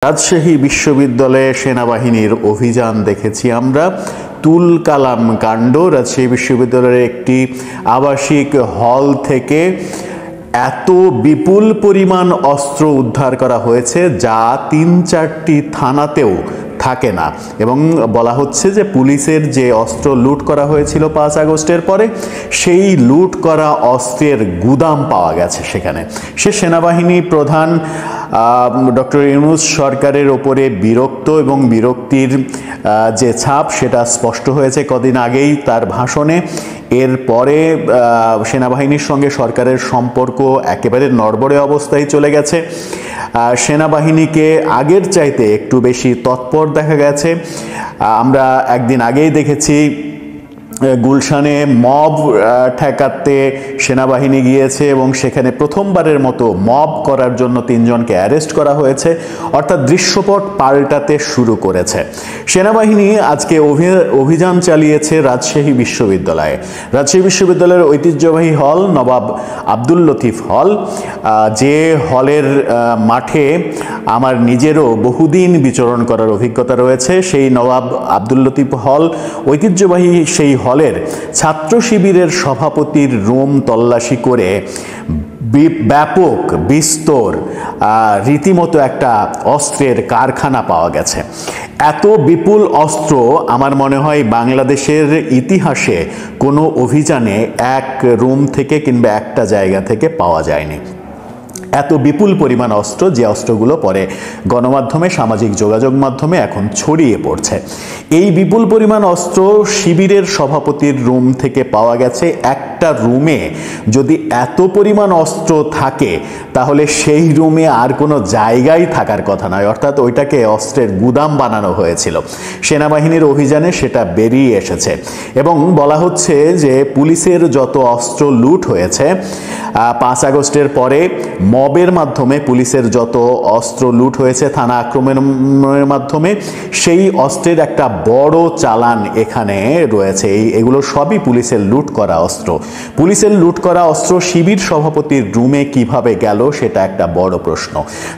রাজশাহী বিশ্ববিদ্যালয়ে সেনাবাহিনীর অভিযান দেখেছি আমরা। তুলকালাম কাণ্ড। রাজশাহী বিশ্ববিদ্যালয়ের একটি আবাসিক হল থেকে এত বিপুল পরিমাণ অস্ত্র উদ্ধার করা হয়েছে যা ৩-৪টি থানাতেও থাকে না, এবং বলা হচ্ছে যে পুলিশের যে অস্ত্র লুট করা হয়েছিল ৫ আগস্টের পরে, সেই লুট করা অস্ত্রের গুদাম পাওয়া গেছে সেখানে। সে সেনাবাহিনী প্রধান ডক্টর ইউনূস সরকারের ওপরে বিরক্ত, এবং বিরক্তির যে ছাপ সেটা স্পষ্ট হয়েছে কদিন আগেই তার ভাষণে। এরপরে সেনাবাহিনীর সঙ্গে সরকারের সম্পর্ক একেবারে নড়বড়ে অবস্থায় চলে গেছে। সেনাবাহিনীকে আগের চাইতে একটু বেশি তৎপর দেখা গেছে। আমরা একদিন আগেই দেখেছি গুলশানে মব ঠেকাতে সেনাবাহিনী গিয়েছে, এবং সেখানে প্রথমবারের মতো মব করার জন্য ৩ জনকে অ্যারেস্ট করা হয়েছে। অর্থাৎ দৃশ্যপট পাল্টাতে শুরু করেছে। সেনাবাহিনী আজকে অভিযান চালিয়েছে রাজশাহী বিশ্ববিদ্যালয়ে। রাজশাহী বিশ্ববিদ্যালয়ের ঐতিহ্যবাহী হল নবাব আব্দুল লতিফ হল, যে হলের মাঠে আমার নিজেরও বহুদিন বিচরণ করার অভিজ্ঞতা রয়েছে। সেই নবাব আব্দুল লতিফ হল, ঐতিহ্যবাহী সেই হলের ছাত্র শিবিরের সভাপতির রুম তল্লাশি করে ব্যাপক বিস্তর রীতিমতো একটা অস্ত্রের কারখানা পাওয়া গেছে। এত বিপুল অস্ত্র আমার মনে হয় বাংলাদেশের ইতিহাসে কোনো অভিযানে এক রুম থেকে কিংবা একটা জায়গা থেকে পাওয়া যায়নি। এত বিপুল পরিমাণ অস্ত্র, যে অস্ত্রগুলো পরে গণমাধ্যমে, সামাজিক যোগাযোগ মাধ্যমে এখন ছড়িয়ে পড়ছে। এই বিপুল পরিমাণ অস্ত্র শিবিরের সভাপতির রুম থেকে পাওয়া গেছে। একটা রুমে যদি এত পরিমাণ অস্ত্র থাকে তাহলে সেই রুমে আর কোনো জায়গাই থাকার কথা নয়, অর্থাৎ ওইটাকে অস্ত্রের গুদাম বানানো হয়েছিল। সেনাবাহিনীর অভিযানে সেটা বেরিয়ে এসেছে, এবং বলা হচ্ছে যে পুলিশের যত অস্ত্র লুট হয়েছে ৫ আগস্টের পরে মবের মাধ্যমে, পুলিশের যত অস্ত্র লুট হয়েছে থানা আক্রমণের মাধ্যমে, সেই অস্ত্রের একটা বড় চালান এখানে রয়েছে। এগুলো সবই পুলিশের লুট করা অস্ত্র। পুলিশের লুট করা অস্ত্র শিবির সভাপতির রুমে কিভাবে গেল সেটা একটা বড় প্রশ্ন।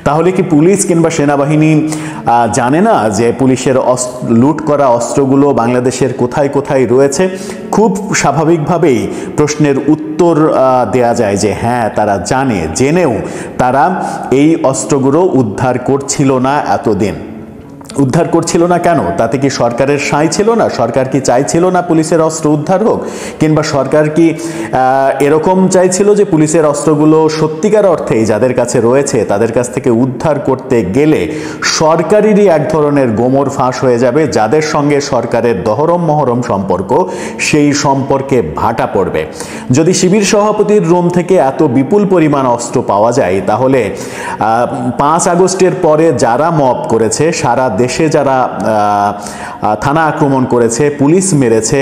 তাহলে কি পুলিশ কিংবা সেনাবাহিনী জানে না যে পুলিশের লুট করা অস্ত্রগুলো বাংলাদেশের কোথায় কোথায় রয়েছে? খুব স্বাভাবিকভাবেই প্রশ্নের উত্তর দেয়া যায় যে হ্যাঁ, তারা জানে। জেনেও তারা এই অস্ত্রগুলো উদ্ধার করছিল না এতদিন। উদ্ধার করছিল না কেন? তাতে কি সরকারের সায় ছিল না? সরকার কি চাইছিল না পুলিশের অস্ত্র উদ্ধার হোক? কিংবা সরকার কি এরকম চাইছিল যে পুলিশের অস্ত্রগুলো সত্যিকার অর্থেই যাদের কাছে রয়েছে তাদের কাছ থেকে উদ্ধার করতে গেলে সরকারেরই এক ধরনের গোমর ফাঁস হয়ে যাবে, যাদের সঙ্গে সরকারের দহরম মহরম সম্পর্ক, সেই সম্পর্কে ভাটা পড়বে? যদি শিবির সভাপতির রুম থেকে এত বিপুল পরিমাণ অস্ত্র পাওয়া যায়, তাহলে ৫ আগস্টের পরে যারা মব করেছে, সারা দেশে যারা থানা আক্রমণ করেছে, পুলিশ মেরেছে,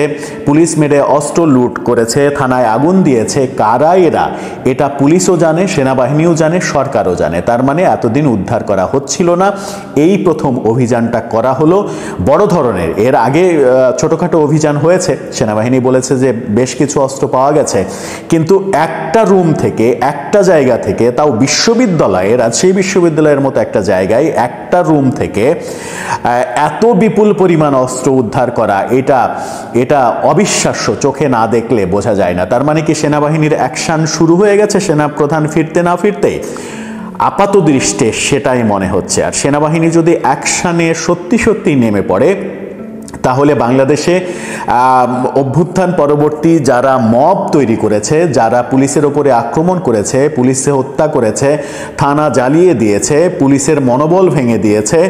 পুলিশ মেরে অস্ত্র লুট করেছে, থানায় আগুন দিয়েছে, কারা এরা? এটা পুলিশও জানে, সেনাবাহিনীও জানে, সরকারও জানে। তার মানে এতদিন উদ্ধার করা হচ্ছিল না, এই প্রথম অভিযানটা করা হলো বড় ধরনের। এর আগে ছোটখাটো অভিযান হয়েছে, সেনাবাহিনী বলেছে যে বেশ কিছু অস্ত্র পাওয়া গেছে, কিন্তু একটা রুম থেকে, একটা জায়গা থেকে, তাও বিশ্ববিদ্যালয়ে, রাজশাহী বিশ্ববিদ্যালয়ের মতো একটা জায়গায় একটা রুম থেকে এত বিপুল পরিমাণ অস্ত্র উদ্ধার করা, এটা অবিশ্বাস্য। চোখে না দেখলে বোঝা যায় না। তার মানে কি সেনাবাহিনীর অ্যাকশন শুরু হয়ে গেছে সেনাপ্রধান ফিরতে না ফিরতেই? আপাত দৃষ্টে সেটাই মনে হচ্ছে। আর সেনাবাহিনী যদি অ্যাকশনে সত্যি সত্যি নেমে পড়ে, তাহলে বাংলাদেশে অভ্যুত্থান পরবর্তী যারা মব তৈরি করেছে, যারা পুলিশের ওপরে আক্রমণ করেছে, পুলিশে হত্যা করেছে, থানা জ্বালিয়ে দিয়েছে, পুলিশের মনোবল ভেঙে দিয়েছে,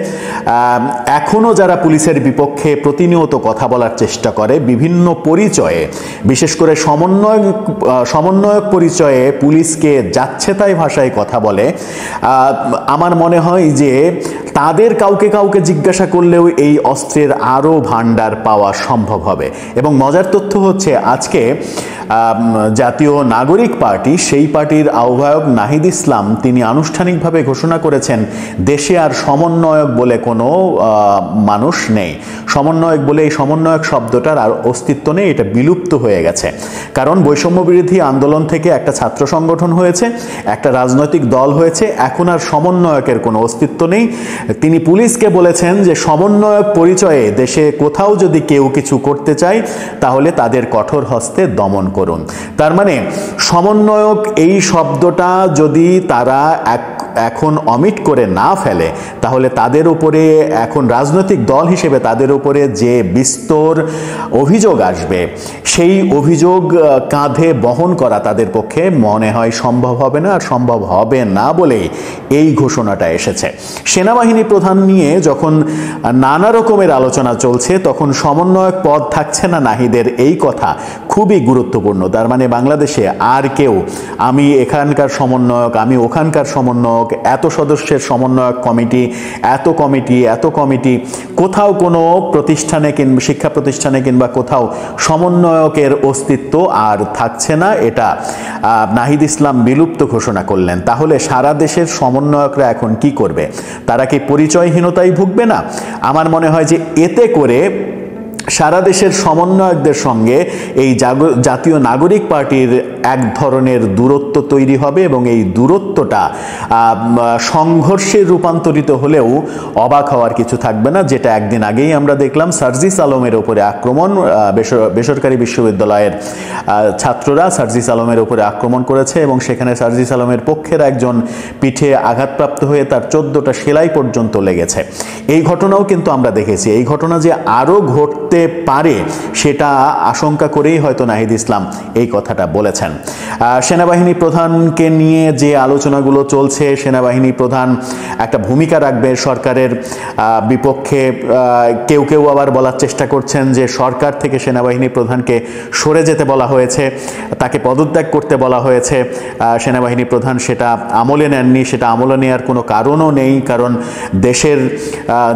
এখনও যারা পুলিশের বিপক্ষে প্রতিনিয়ত কথা বলার চেষ্টা করে বিভিন্ন পরিচয়ে, বিশেষ করে সমন্বয়ক পরিচয়ে পুলিশকে যাচ্ছে তাই ভাষায় কথা বলে, আমার মনে হয় যে তাদের কাউকে কাউকে জিজ্ঞাসা করলেও এই অস্ত্রের আরও ভান্ডার পাওয়া সম্ভব হবে। এবং মজার তথ্য হচ্ছে, আজকে জাতীয় নাগরিক পার্টি, সেই পার্টির আহ্বায়ক নাহিদ ইসলাম, তিনি আনুষ্ঠানিকভাবে ঘোষণা করেছেন দেশে আর সমন্বয়ক বলে কোনো মানুষ নেই। সমন্বয়ক বলে, এই সমন্বয়ক শব্দটার আর অস্তিত্ব নেই, এটা বিলুপ্ত হয়ে গেছে। কারণ বৈষম্য বিরোধী আন্দোলন থেকে একটা ছাত্র সংগঠন হয়েছে, একটা রাজনৈতিক দল হয়েছে, এখন আর সমন্বয়কের কোনো অস্তিত্ব নেই। তিনি পুলিশকে বলেছেন যে সমন্বয়ক পরিচয়ে দেশে কোথাও যদি কেউ কিছু করতে চায় তাহলে তাদের কঠোর হস্তে দমন করুন। তার মানে সমন্বয়ক এই শব্দটা যদি তারা এখন অমিট করে না ফেলে তাহলে তাদের উপরে এখন রাজনৈতিক দল হিসেবে তাদের উপরে যে বিস্তর অভিযোগ আসবে সেই অভিযোগ কাঁধে বহন করা তাদের পক্ষে মনে হয় সম্ভব হবে না, আর সম্ভব হবে না বলেই এই ঘোষণাটা এসেছে। সেনাবাহিনী প্রধান নিয়ে যখন নানা রকমের আলোচনা চলছে তখন সমন্বয়ক পদ থাকছে না নাহিদের, এই কথা খুবই গুরুত্বপূর্ণ। তার মানে বাংলাদেশে আর কেউ আমি এখানকার সমন্বয়ক, আমি ওখানকার সমন্বয়ক, এত সদস্যের সমন্বয়ক কমিটি, এত কমিটি, কোথাও কোনো প্রতিষ্ঠানে কিংবা শিক্ষা প্রতিষ্ঠানে কিংবা কোথাও সমন্বয়কের অস্তিত্ব আর থাকছে না, এটা নাহিদ ইসলাম বিলুপ্ত ঘোষণা করলেন। তাহলে সারা দেশের সমন্বয়করা এখন কি করবে? তারা কি পরিচয়হীনতায় ভুগবে না? আমার মনে হয় যে এতে করে সারা দেশের সমন্বয়কদের সঙ্গে এই জাতীয় নাগরিক পার্টির এক ধরনের দূরত্ব তৈরি হবে এবং এই দূরত্বটা সংঘর্ষে রূপান্তরিত হলেও অবাক হওয়ার কিছু থাকবে না। যেটা একদিন আগেই আমরা দেখলাম, সার্জিস আলমের উপরে আক্রমণ, বেসরকারি বিশ্ববিদ্যালয়ের ছাত্ররা সার্জিস আলমের উপরে আক্রমণ করেছে এবং সেখানে সার্জিস আলমের পক্ষের একজন পিঠে আঘাতপ্রাপ্ত হয়ে তার 14টা সেলাই পর্যন্ত লেগেছে। এই ঘটনাও কিন্তু আমরা দেখেছি। এই ঘটনা যে আরও ঘটতে পারে সেটা আশঙ্কা করেই হয়তো নাহিদ ইসলাম এই কথাটা বলেছেন। সেনাবাহিনী প্রধানকে নিয়ে যে আলোচনাগুলো চলছে, সেনাবাহিনী প্রধান একটা ভূমিকা রাখবে সরকারের বিপক্ষে। কেউ কেউ আবার বলার চেষ্টা করছেন যে সরকার থেকে সেনাবাহিনী প্রধানকে সরে যেতে বলা হয়েছে, তাকে পদত্যাগ করতে বলা হয়েছে। সেনাবাহিনী প্রধান সেটা আমলে নেননি, সেটা আমলে নেওয়ার কোনো কারণও নেই, কারণ দেশের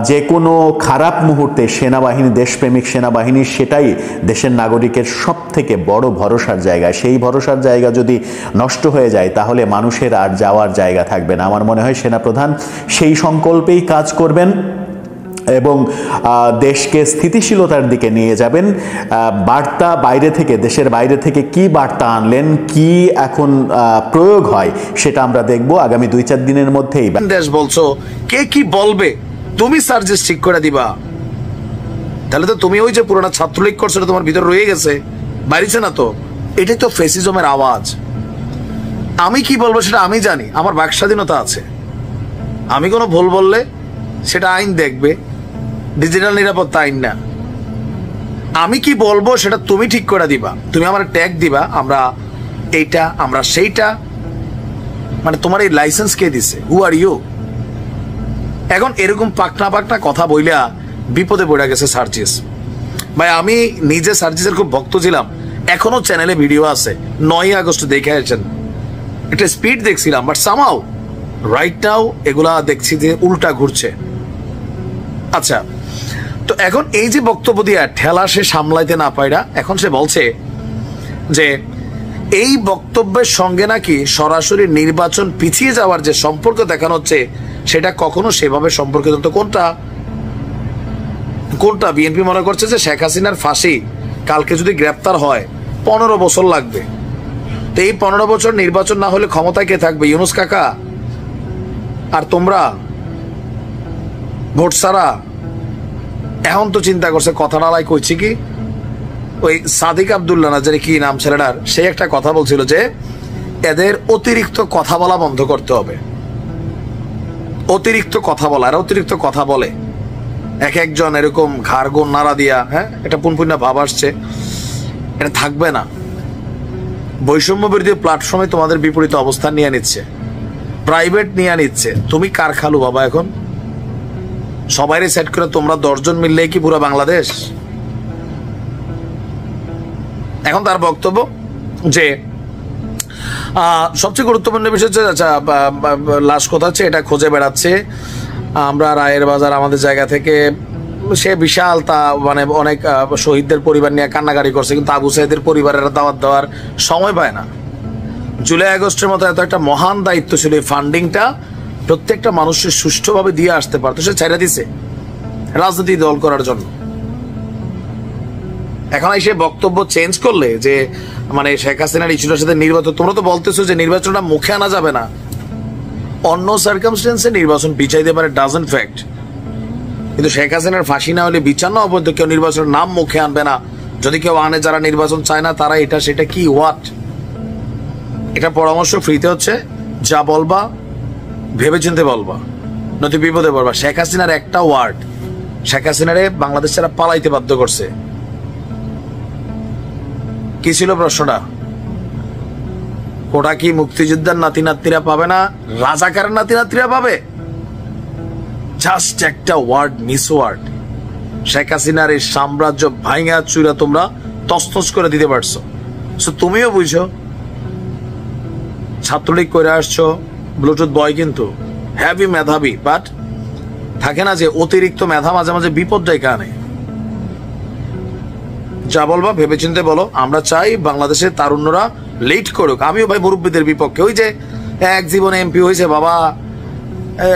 যে কোনো খারাপ মুহূর্তে সেনাবাহিনী, দেশপ্রেমিক সেনাবাহিনী, সেটাই দেশের নাগরিকের সব থেকে বড় ভরসার জায়গা। সেই ভরসার জায়গা যদি নষ্ট হয়ে যায় তাহলে মানুষের আর যাওয়ার জায়গা থাকবে না। আমার মনে হয় সেনাপ্রধান সেই সংকল্পেই কাজ করবেন এবং দেশকে স্থিতিশীলতার দিকে নিয়ে যাবেন। বার্তা বাইরে থেকে, দেশের বাইরে থেকে কি বার্তা আনলেন, কি এখন প্রয়োগ হয় সেটা আমরা দেখব আগামী 2-4 দিনের মধ্যেই। দেশ বলছো, কে কি বলবে, তুমি সার্জিস ঠিক করে দিবা। তাহলে তো তুমি ওই যে পুরোনো ছাত্রলীগ করছো তোমার ভিতরে রয়ে গেছে, বাইরেছে না তো। এটাই তো ফেসিজমের আওয়াজ। আমি কি বলবো সেটা আমি জানি, আমার বাক স্বাধীনতা আছে। আমি কোনো ভুল বললে সেটা আইন দেখবে, ডিজিটাল নিরাপত্তা আইন না। আমি কি বলবো সেটা তুমি ঠিক করে দিবা, তুমি আমার ট্যাগ দিবা, আমরা এইটা, আমরা সেইটা। মানে তোমার এই লাইসেন্স কে দিছে? হু আর ইউ? এখন এরকম পাকনা কথা বইলা বিপদে পড়ে গেছে সার্জিস ভাই। আমি নিজে সার্জিসের খুব ভক্ত ছিলাম, এখনো চ্যানেলে ভিডিও আছে। 9 আগস্ট দেখে আসছেন, একটা স্পিড দেখছিলাম, বাট সামহাউ রাইট নাও এগুলা দেখছি যে উল্টা ঘুরছে। আচ্ছা, তো এখন এই যে বক্তব্য দিয়া ঠেলা সে সামলাইতে না পায়রা, এখন সে বলছে যে এই বক্তব্যের সঙ্গে নাকি সরাসরি নির্বাচন পিছিয়ে যাওয়ার যে সম্পর্ক দেখানো হচ্ছে সেটা কখনো সেভাবে সম্পর্কিত। তো কোনটা? বিএনপি মনে করছে যে শেখ হাসিনার ফাঁসি কালকে যদি গ্রেপ্তার হয় 15 বছর লাগবে। তো এই 15 বছর নির্বাচন না হলে ক্ষমতায় কে থাকবে? ইউনূস কাকা আর তোমরা ভোট ছাড়া। এখন তো চিন্তা করছে, কথা নালাই কইছি কি, ওই সাদিক আব্দুল্লাহ না জানি কি নাম ছেলেটার, সে একটা কথা বলছিল যে এদের অতিরিক্ত কথা বলা বন্ধ করতে হবে। অতিরিক্ত কথা বলা, আর অতিরিক্ত কথা বলে এক একজন এরকম ঘাড় গোন নাড়া দিয়া, হ্যাঁ, এটা পুনপুন্না ভাব আসছে, এটা থাকবে না। বৈষম্য বিরোধী প্ল্যাটফর্মে তোমাদের বিপরীত অবস্থান নিয়ে নিচ্ছে, প্রাইভেট নিয়ে নিচ্ছে। তুমি কার খালু বাবা? এখন সবাইরে সেট করে তোমরা 10 জন মিললেই কি পুরো বাংলাদেশ? এখন তার বক্তব্য যে সবচেয়ে গুরুত্বপূর্ণ বিষয় হচ্ছে, আচ্ছা লাশ কোথা হচ্ছে এটা খুঁজে বেড়াচ্ছে আমরা রায়ের বাজার আমাদের জায়গা থেকে। সে বিশাল তা মানে অনেক শহীদদের পরিবার নিয়ে কান্নাকাটি করছে, কিন্তু আবু সাইদের পরিবারের দাওয়াত দেওয়ার সময় পায় না। জুলাই আগস্টের মতো এত একটা মহান দায়িত্ব ছিল, এই ফান্ডিংটা প্রত্যেকটা মানুষের সুষ্ঠুভাবে দিয়ে আসতে পারতো, সে ছেড়ে দিছে রাজনৈতিক দল করার জন্য। এখন এসে বক্তব্য চেঞ্জ করলে যে মানে শেখ হাসিনার ইস্যুটার সাথে নির্বাচন, তোমরা তো বলতেছো যে নির্বাচনটা মুখে আনা যাবে না, অন্য সার্কামস্টেন্সে নির্বাচন পিছাইতে পারে, ডাজন্ট ফ্যাক্ট। কিন্তু শেখ হাসিনার ফাঁসি না হলে বিচার না অবৈধ কেউ নির্বাচনের নাম মুখে আনবে না। যদি কেউ আনে যারা নির্বাচন চায় না, তারা এটা সেটা কি হোয়াট, এটা পরামর্শ ফ্রিতে হচ্ছে। যা বলবা ভেবেচিন্তে বলবা, নয়তো বিপদে পড়বা। শেখ হাসিনার একটা ওয়ার্ড শেখ হাসিনারে বাংলাদেশ ছাড়া পালাইতে বাধ্য করছে। কি ছিল প্রশ্নটা? ওটা কি মুক্তিযোদ্ধার নাতি নাতিরা পাবে না, রাজাকারের নাতি নাতিরা পাবে? জাস্ট একটা ওয়ার্ড, মিস ওয়ার্ড, শেখ হাসিনার এই সাম্রাজ্য ভাইঙা চুরা তোমরা তছনছ করে দিতে পারছো। তুমিও বুঝো, ছাত্রলীগ করে আসছো, ব্লুটুথ বয় কিন্তু হ্যাভি মেধাবী, বাট থাকে না যে অতিরিক্ত মেধা মাঝে মাঝে বিপর্যয় কানে। যা বলবা ভেবেচিন্তে বলো। আমরা চাই বাংলাদেশের তারুণ্যরা লেট করুক। আমিও ভাই মুরব্বীদের বিপক্ষে। ওই যে এক জীবনে এমপি হয়েছে বাবা,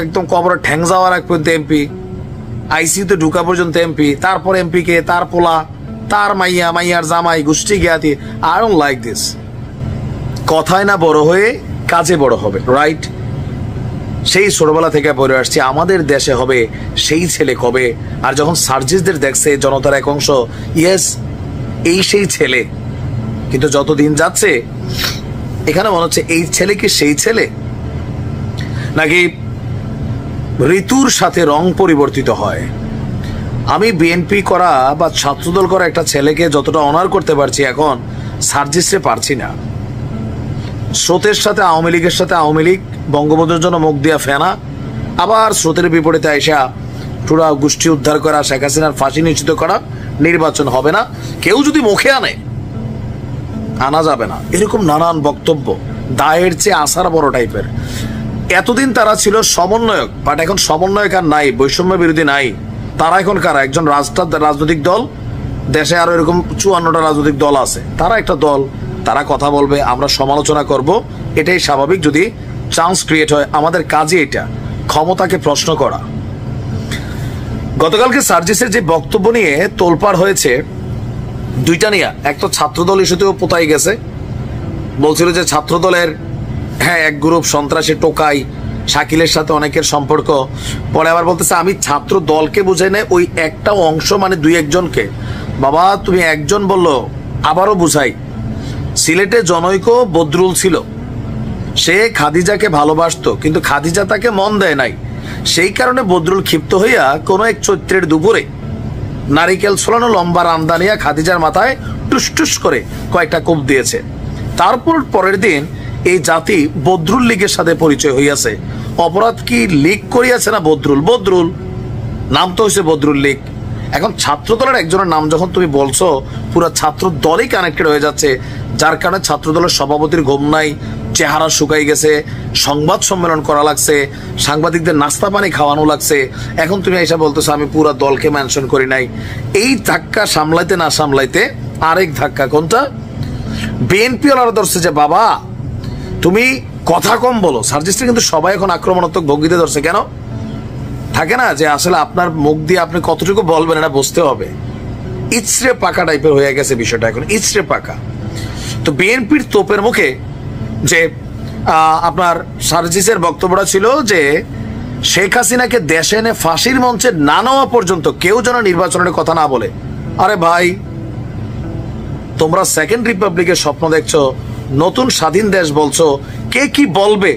একদম কবরে ঠ্যাং যাওয়ার এক পর্যন্ত এমপি, আইসিইউতে ঢুকা পর্যন্ত এমপি, তারপর এমপি কে, তার পোলা, তার মাইয়া, মাইয়ার জামাই, গোষ্ঠী জ্ঞাতি। I don't like this. কথায় না বড় হয়ে কাজে বড় হবে, রাইট? সেই ছোটবেলা থেকে পড়ে আসছি আমাদের দেশে হবে সেই ছেলে কবে। আর যখন সার্জিসদের দেখছে জনতার এক অংশ, ইয়েস এই সেই ছেলে। কিন্তু যত দিন যাচ্ছে এখানে মনে হচ্ছে এই ছেলে কি সেই ছেলে, নাকি ঋতুর সাথে রং পরিবর্তিত হয়। আমি বিএনপি করা বা ছাত্রদল করা একটা ছেলেকে যতটা অনার করতে পারছি, এখন সার্জিসে পারছি না। স্রোতের সাথে আওয়ামী লীগের সাথে আওয়ামী লীগ, বঙ্গবন্ধুর জন্য মুখ দিয়া ফেনা, আবার স্রোতের বিপরীতে আইসা পুরা গোষ্ঠী উদ্ধার করা, শেখ হাসিনার ফাঁসি নিশ্চিত করা, নির্বাচন হবে না, কেউ যদি মুখে আনে আনা যাবে না, এরকম নানান বক্তব্য দায়ের চেয়ে আসার বড় টাইপের। এতদিন তারা ছিল সমন্বয়ক, বাট এখন সমন্বয়ক আর নাই, বৈষম্য বিরোধী নাই। তারা এখন কারা? একজন রাজনৈতিক দল, দেশে আরো এরকম 54টা রাজনৈতিক দল আছে, তারা একটা দল, তারা কথা বলবে, আমরা সমালোচনা করব, এটাই স্বাভাবিক যদি চান্স ক্রিয়েট হয়। আমাদের কাজই এটা, ক্ষমতাকে প্রশ্ন করা। গতকালকে সার্জিসের যে বক্তব্য নিয়ে তোলপাড় হয়েছে দুইটা নিয়ে, এক তো ছাত্রদল ইস্যুতেও পোতাই গেছে, বলছিল যে ছাত্রদলের এক গ্রুপ সন্ত্রাসী টোকাই, শাকিলের সাথে অনেকের সম্পর্ক। পরে আবার বলতেছে আমি ছাত্র দলকে বুঝাই না, ওই একটা অংশ মানে দুই একজনকে। বাবা তুমি একজন বললো, আবারও বুঝাই। সিলেটে জনৈক বদরুল ছিল, সে খাদিজাকে ভালোবাসতো, কিন্তু খাদিজা তাকে মন দেয় নাই। সেই কারণে বদরুল ক্ষিপ্ত হইয়া কোনো এক চৈত্রের দুপুরে নারিকেল ছোলানো লম্বা রান্দা নিয়ে খাদিজার মাথায় টুস করে কয়েকটা কোপ দিয়েছে। তারপর পরের দিন এই জাতি বদরুল লীগের সাথে পরিচয় হইয়াছে। অপরাধ কি লীগ করিয়াছে না বদরুল? বদরুল নাম তো হয়েছে বদরুল লীগ। এখন ছাত্র দলের একজনের নাম যখন তুমি বলছো, পুরো ছাত্র দলই কানেক্টেড হয়ে যাচ্ছে, যার কারণে ছাত্র দলের সভাপতির ঘুম নাই, চেহারা শুকাই গেছে, সংবাদ সম্মেলন করা লাগছে, সাংবাদিকদের নাস্তা পানি খাওয়ানো লাগছে। এখন তুমি এসে বলতেছো আমি পুরো দলকে মেনশন করি নাই। এই ধাক্কা সামলাইতে না সামলাইতে আরেক ধাক্কা, কোনটা? বিএনপি ওরা ধরছে যে বাবা তুমি কথা কম বলো। সার্জিসটা কিন্তু সবাই এখন আক্রমণাত্মক ভঙ্গিতে ধরছে। কেন? থাকে না যে আসলে আপনার মুখ দিয়ে আপনি কতটুকু বলবেন এটা বুঝতে হবে। ইচড়ে পাকা টাইপের হয়ে গেছে বিষয়টা এখন, ইচড়ে পাকা। তো বিএনপির তোপের মুখে যে আপনার সার্জিসের বক্তব্যটা ছিল যে শেখ হাসিনাকে দেশে এনে ফাঁসির মঞ্চে না নেওয়া পর্যন্ত কেউ যেন নির্বাচনের কথা না বলে। আরে ভাই তোমরা সেকেন্ড রিপাবলিকের স্বপ্ন দেখছো, নতুন স্বাধীন দেশ বলছো, কে কি বলবে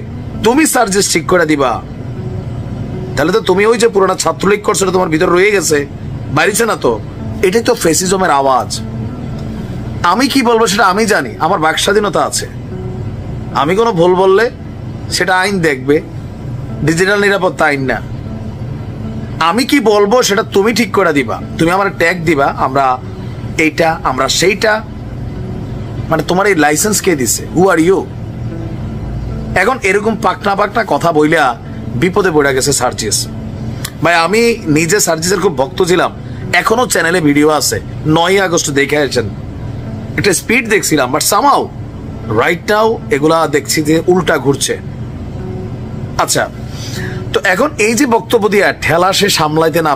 তুমি সার্জিস ঠিক করে দিবা? তাহলে তো তুমি ওই যে পুরোনো ছাত্রলীগ করছো তোমার ভিতরে রয়ে গেছে, বাইরেছে না তো। এটাই তো ফেসিজমের আওয়াজ। আমি কি বলবো সেটা আমি জানি, আমার বাক স্বাধীনতা আছে। আমি কোনো ভুল বললে সেটা আইন দেখবে, ডিজিটাল নিরাপত্তা আইন না। আমি কি বলবো সেটা তুমি ঠিক করে দিবা, তুমি আমার ট্যাগ দিবা, আমরা এইটা আমরা সেইটা। মানে তোমার এই লাইসেন্স কে দিছে? হু আর ইউ? এখন এরকম পাকনা পাকনা কথা বইলা বিপদে পড়ে গেছে সার্জিস ভাই। আমি নিজে সার্জিসের খুব ভক্ত ছিলাম, এখনো চ্যানেলে ভিডিও আছে, 9 আগস্ট দেখে আসছেন, একটা স্পিড দেখছিলাম, বাট সামহাউ রাইট নাও এগুলা দেখছি যে উল্টা ঘুরছে। আচ্ছা, তো এখন এই যে বক্তব্য দিয়া ঠেলা সে সামলাইতে না